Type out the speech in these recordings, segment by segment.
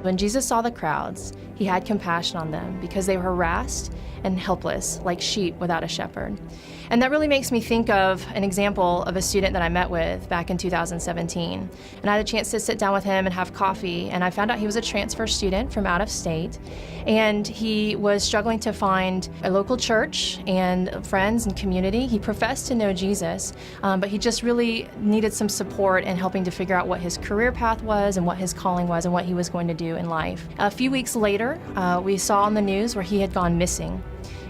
When Jesus saw the crowds, he had compassion on them because they were harassed and helpless, like sheep without a shepherd. And that really makes me think of an example of a student that I met with back in 2017. And I had a chance to sit down with him and have coffee, and I found out he was a transfer student from out of state. And he was struggling to find a local church and friends and community. He professed to know Jesus, but he just really needed some support in helping to figure out what his career path was and what his calling was and what he was going to do in life. A few weeks later, we saw on the news where he had gone missing.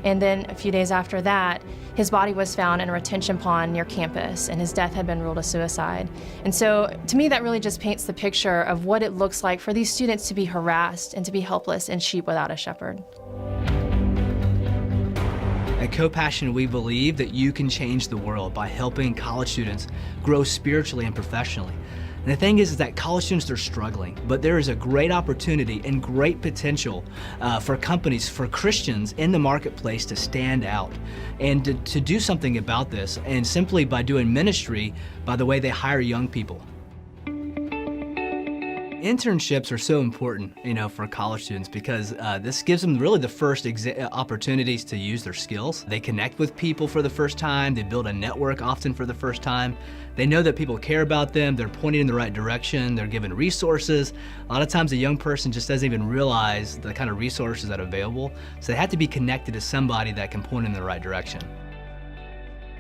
And then a few days after that, his body was found in a retention pond near campus, and his death had been ruled a suicide. And so, to me, that really just paints the picture of what it looks like for these students to be harassed and to be helpless and sheep without a shepherd. At CoPassion, we believe that you can change the world by helping college students grow spiritually and professionally. And the thing is that college students are struggling, but there is a great opportunity and great potential for companies, for Christians in the marketplace to stand out and to do something about this, and simply by doing ministry by the way they hire young people. Internships are so important, for college students because this gives them really the first opportunities to use their skills. They connect with people for the first time. They build a network often for the first time. They know that people care about them. They're pointed in the right direction. They're given resources. A lot of times a young person just doesn't even realize the kind of resources that are available. So they have to be connected to somebody that can point in the right direction.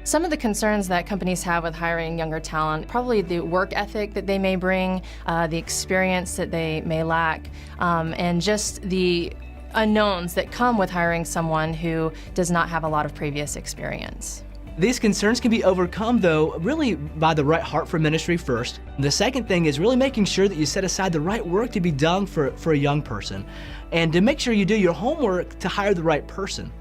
Some of the concerns that companies have with hiring younger talent, probably the work ethic that they may bring, the experience that they may lack, and just the unknowns that come with hiring someone who does not have a lot of previous experience. These concerns can be overcome, though, really by the right heart for ministry first. The second thing is really making sure that you set aside the right work to be done for a young person, and to make sure you do your homework to hire the right person.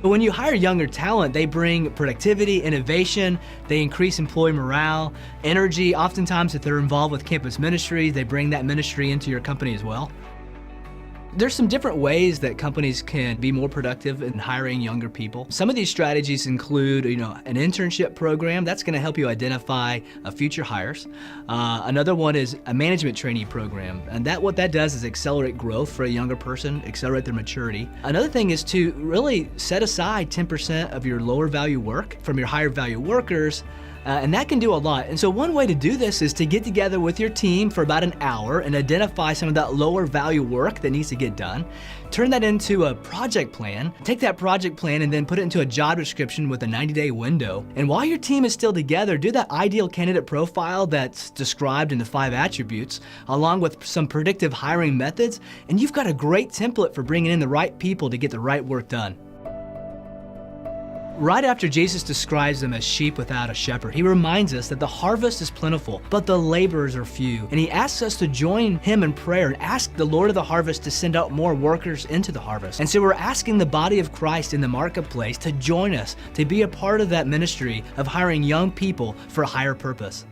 But when you hire younger talent, they bring productivity, innovation, they increase employee morale, energy. Oftentimes, if they're involved with campus ministry, they bring that ministry into your company as well. There's some different ways that companies can be more productive in hiring younger people. Some of these strategies include, an internship program that's going to help you identify future hires. Another one is a management trainee program, and what that does is accelerate growth for a younger person, accelerate their maturity. Another thing is to really set aside 10% of your lower value work from your higher value workers. And that can do a lot. And so one way to do this is to get together with your team for about an hour and identify some of that lower value work that needs to get done. Turn that into a project plan. Take that project plan and then put it into a job description with a 90-day window. And while your team is still together, do that ideal candidate profile that's described in the 5 attributes, along with some predictive hiring methods, and you've got a great template for bringing in the right people to get the right work done. Right after Jesus describes them as sheep without a shepherd, he reminds us that the harvest is plentiful, but the laborers are few. And he asks us to join him in prayer and ask the Lord of the harvest to send out more workers into the harvest. And so we're asking the body of Christ in the marketplace to join us, to be a part of that ministry of hiring young people for a higher purpose.